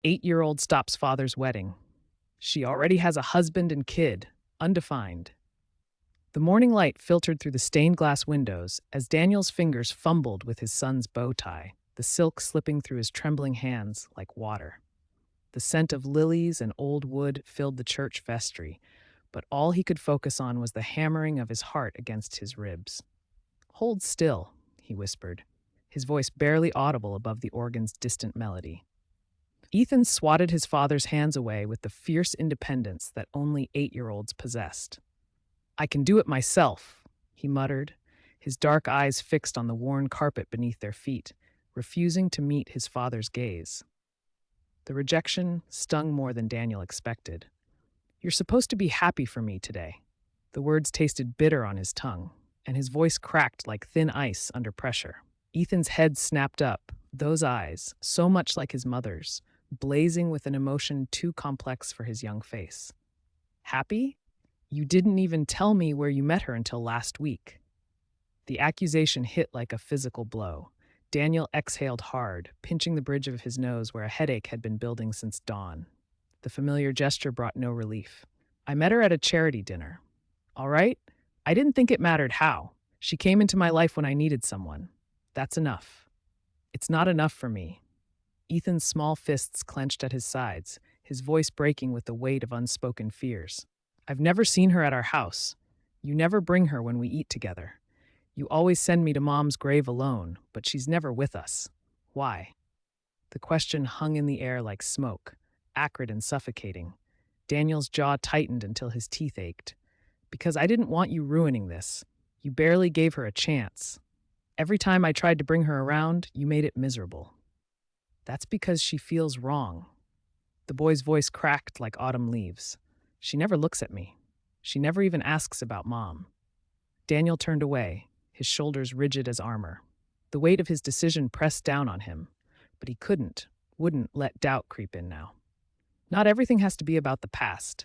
8-year-old stops father's wedding. She already has a husband and kid, undefined. The morning light filtered through the stained glass windows as Daniel's fingers fumbled with his son's bow tie, the silk slipping through his trembling hands like water. The scent of lilies and old wood filled the church vestry, but all he could focus on was the hammering of his heart against his ribs. "Hold still," he whispered, his voice barely audible above the organ's distant melody. Ethan swatted his father's hands away with the fierce independence that only 8-year-olds possessed. "I can do it myself," he muttered, his dark eyes fixed on the worn carpet beneath their feet, refusing to meet his father's gaze. The rejection stung more than Daniel expected. "You're supposed to be happy for me today." The words tasted bitter on his tongue, and his voice cracked like thin ice under pressure. Ethan's head snapped up, those eyes, so much like his mother's, blazing with an emotion too complex for his young face. "Happy? You didn't even tell me where you met her until last week." The accusation hit like a physical blow. Daniel exhaled hard, pinching the bridge of his nose where a headache had been building since dawn. The familiar gesture brought no relief. "I met her at a charity dinner. All right? I didn't think it mattered how. She came into my life when I needed someone. That's enough." "It's not enough for me." Ethan's small fists clenched at his sides, his voice breaking with the weight of unspoken fears. "I've never seen her at our house. You never bring her when we eat together. You always send me to Mom's grave alone, but she's never with us. Why?" The question hung in the air like smoke, acrid and suffocating. Daniel's jaw tightened until his teeth ached. "Because I didn't want you ruining this. You barely gave her a chance. Every time I tried to bring her around, you made it miserable." "That's because she feels wrong." The boy's voice cracked like autumn leaves. "She never looks at me. She never even asks about Mom." Daniel turned away, his shoulders rigid as armor. The weight of his decision pressed down on him, but he wouldn't let doubt creep in now. Not everything has to be about the past.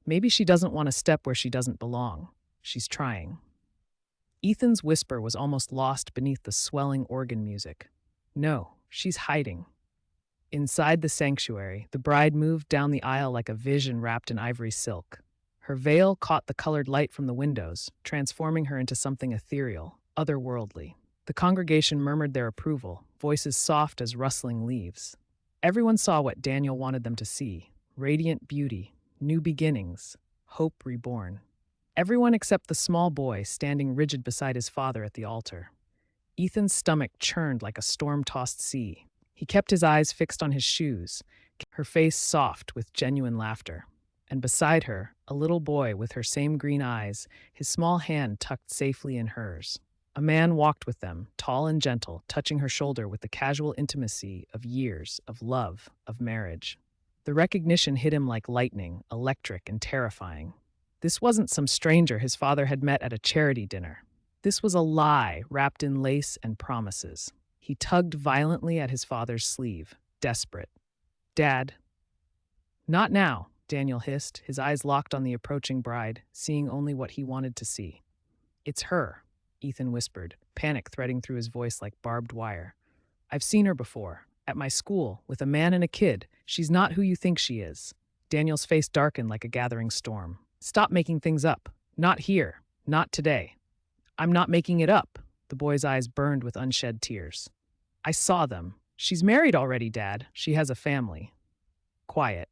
Maybe she doesn't want to step where she doesn't belong. She's trying. Ethan's whisper was almost lost beneath the swelling organ music. "No, she's hiding." Inside the sanctuary, the bride moved down the aisle like a vision wrapped in ivory silk. Her veil caught the colored light from the windows, transforming her into something ethereal, otherworldly. The congregation murmured their approval, voices soft as rustling leaves. Everyone saw what Daniel wanted them to see: radiant beauty, new beginnings, hope reborn. Everyone except the small boy standing rigid beside his father at the altar. Ethan's stomach churned like a storm-tossed sea. He kept his eyes fixed on his shoes, her face soft with genuine laughter. And beside her, a little boy with her same green eyes, his small hand tucked safely in hers. A man walked with them, tall and gentle, touching her shoulder with the casual intimacy of years, of love, of marriage. The recognition hit him like lightning, electric and terrifying. This wasn't some stranger his father had met at a charity dinner. This was a lie wrapped in lace and promises. He tugged violently at his father's sleeve, desperate. "Dad." "Not now," Daniel hissed, his eyes locked on the approaching bride, seeing only what he wanted to see. "It's her," Ethan whispered, panic threading through his voice like barbed wire. "I've seen her before, at my school, with a man and a kid. She's not who you think she is." Daniel's face darkened like a gathering storm. "Stop making things up. Not here. Not today." "I'm not making it up." The boy's eyes burned with unshed tears. "I saw them. She's married already, Dad. She has a family." "Quiet."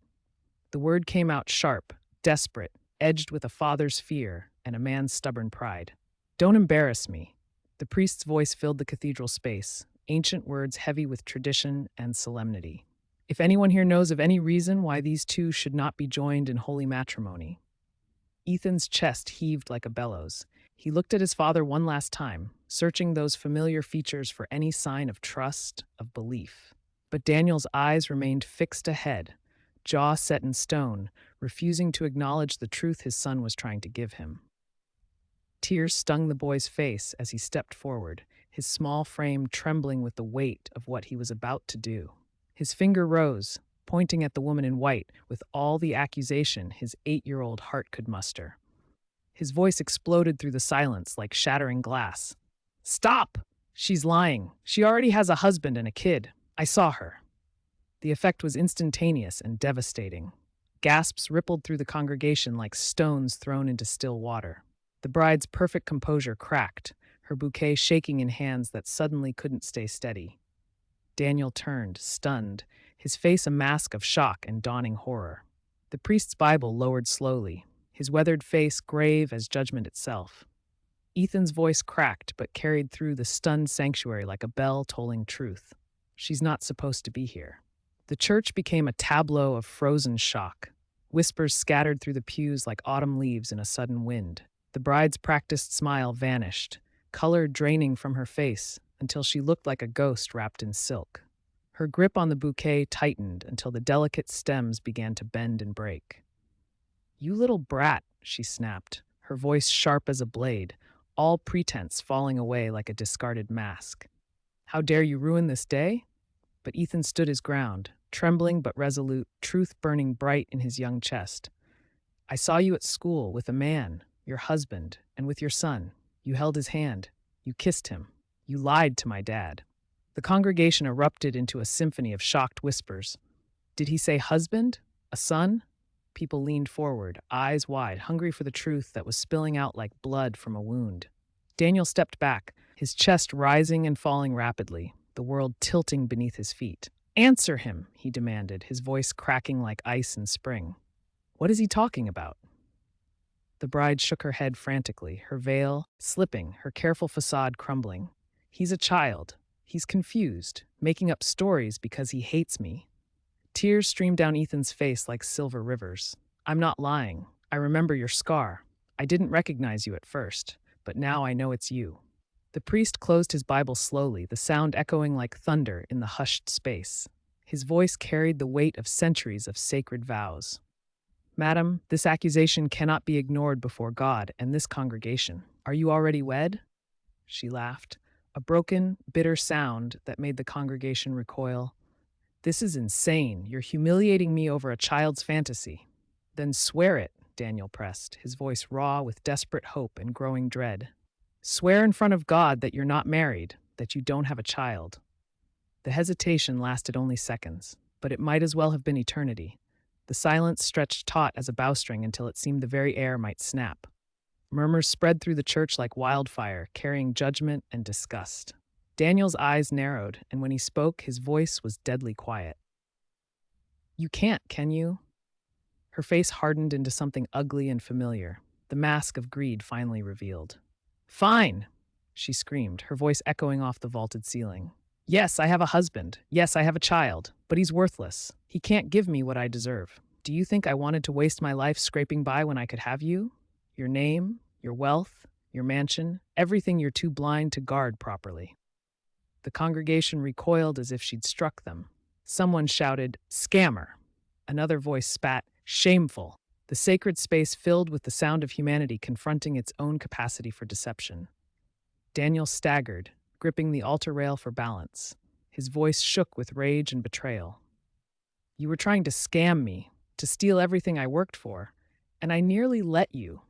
The word came out sharp, desperate, edged with a father's fear and a man's stubborn pride. "Don't embarrass me." The priest's voice filled the cathedral space, ancient words heavy with tradition and solemnity. "If anyone here knows of any reason why these two should not be joined in holy matrimony." Ethan's chest heaved like a bellows. He looked at his father one last time, searching those familiar features for any sign of trust, of belief. But Daniel's eyes remained fixed ahead, jaw set in stone, refusing to acknowledge the truth his son was trying to give him. Tears stung the boy's face as he stepped forward, his small frame trembling with the weight of what he was about to do. His finger rose, pointing at the woman in white with all the accusation his 8-year-old heart could muster. His voice exploded through the silence like shattering glass. "Stop! She's lying. She already has a husband and a kid. I saw her." The effect was instantaneous and devastating. Gasps rippled through the congregation like stones thrown into still water. The bride's perfect composure cracked, her bouquet shaking in hands that suddenly couldn't stay steady. Daniel turned, stunned, his face a mask of shock and dawning horror. The priest's Bible lowered slowly, his weathered face grave as judgment itself. Ethan's voice cracked but carried through the stunned sanctuary like a bell tolling truth. She's not supposed to be here. The church became a tableau of frozen shock. Whispers scattered through the pews like autumn leaves in a sudden wind. The bride's practiced smile vanished, color draining from her face until she looked like a ghost wrapped in silk. Her grip on the bouquet tightened until the delicate stems began to bend and break. "You little brat," she snapped, her voice sharp as a blade, all pretense falling away like a discarded mask. "How dare you ruin this day?" But Ethan stood his ground, trembling but resolute, truth burning bright in his young chest. "I saw you at school with a man, your husband, and with your son. You held his hand. You kissed him. You lied to my dad." The congregation erupted into a symphony of shocked whispers. Did he say husband? A son? People leaned forward, eyes wide, hungry for the truth that was spilling out like blood from a wound. Daniel stepped back, his chest rising and falling rapidly, the world tilting beneath his feet. "Answer him," he demanded, his voice cracking like ice in spring. "What is he talking about?" The bride shook her head frantically, her veil slipping, her careful facade crumbling. "He's a child. He's confused, making up stories because he hates me." Tears streamed down Ethan's face like silver rivers. "I'm not lying. I remember your scar. I didn't recognize you at first, but now I know it's you." The priest closed his Bible slowly, the sound echoing like thunder in the hushed space. His voice carried the weight of centuries of sacred vows. "Madam, this accusation cannot be ignored before God and this congregation. Are you already wed?" She laughed, a broken, bitter sound that made the congregation recoil. "This is insane. You're humiliating me over a child's fantasy." "Then swear it," Daniel pressed, his voice raw with desperate hope and growing dread. "Swear in front of God that you're not married, that you don't have a child." The hesitation lasted only seconds, but it might as well have been eternity. The silence stretched taut as a bowstring until it seemed the very air might snap. Murmurs spread through the church like wildfire, carrying judgment and disgust. Daniel's eyes narrowed, and when he spoke, his voice was deadly quiet. "You can't, can you?" Her face hardened into something ugly and familiar, the mask of greed finally revealed. "Fine!" she screamed, her voice echoing off the vaulted ceiling. "Yes, I have a husband. Yes, I have a child. But he's worthless. He can't give me what I deserve. Do you think I wanted to waste my life scraping by when I could have you? Your name, your wealth, your mansion, everything you're too blind to guard properly." The congregation recoiled as if she'd struck them. Someone shouted, "Scammer!" Another voice spat, "Shameful!" The sacred space filled with the sound of humanity confronting its own capacity for deception. Daniel staggered, gripping the altar rail for balance. His voice shook with rage and betrayal. "You were trying to scam me, to steal everything I worked for, and I nearly let you."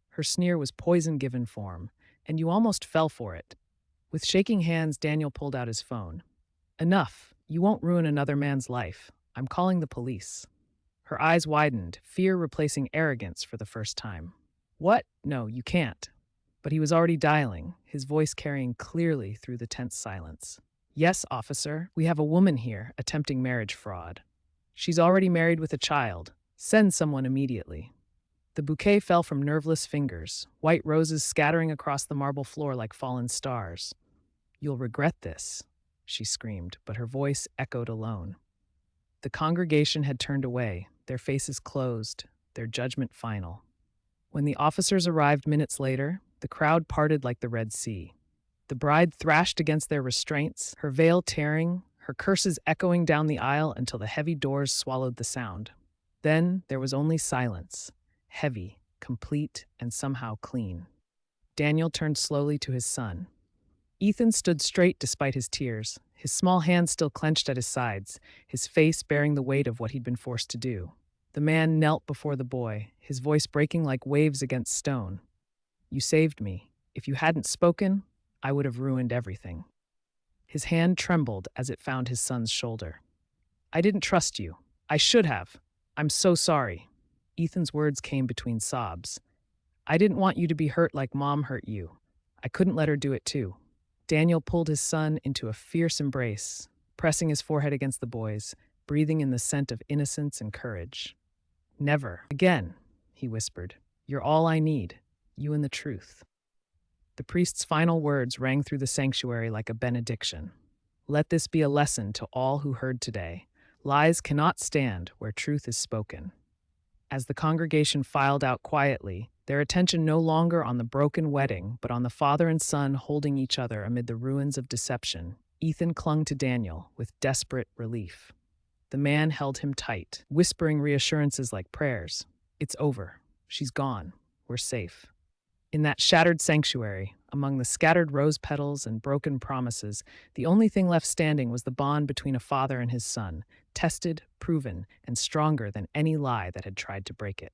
Her sneer was poison given form, and you almost fell for it. With shaking hands, Daniel pulled out his phone. "Enough. You won't ruin another man's life. I'm calling the police." Her eyes widened, fear replacing arrogance for the first time. "What? No, you can't." But he was already dialing, his voice carrying clearly through the tense silence. "Yes, officer, we have a woman here attempting marriage fraud. She's already married with a child. Send someone immediately." The bouquet fell from nerveless fingers, white roses scattering across the marble floor like fallen stars. "You'll regret this," she screamed, but her voice echoed alone. The congregation had turned away, their faces closed, their judgment final. When the officers arrived minutes later, the crowd parted like the Red Sea. The bride thrashed against their restraints, her veil tearing, her curses echoing down the aisle until the heavy doors swallowed the sound. Then there was only silence, heavy, complete, and somehow clean. Daniel turned slowly to his son. Ethan stood straight despite his tears, his small hands still clenched at his sides, his face bearing the weight of what he'd been forced to do. The man knelt before the boy, his voice breaking like waves against stone. "You saved me. If you hadn't spoken, I would have ruined everything." His hand trembled as it found his son's shoulder. I didn't trust you. I should have. I'm so sorry. Ethan's words came between sobs. I didn't want you to be hurt like Mom hurt you. I couldn't let her do it too. Daniel pulled his son into a fierce embrace, pressing his forehead against the boy's, breathing in the scent of innocence and courage. Never again, he whispered. You're all I need, you and the truth. The priest's final words rang through the sanctuary like a benediction. Let this be a lesson to all who heard today. Lies cannot stand where truth is spoken. As the congregation filed out quietly, their attention no longer on the broken wedding, but on the father and son holding each other amid the ruins of deception, Ethan clung to Daniel with desperate relief. The man held him tight, whispering reassurances like prayers. It's over. She's gone. We're safe. In that shattered sanctuary, among the scattered rose petals and broken promises, the only thing left standing was the bond between a father and his son, tested, proven, and stronger than any lie that had tried to break it.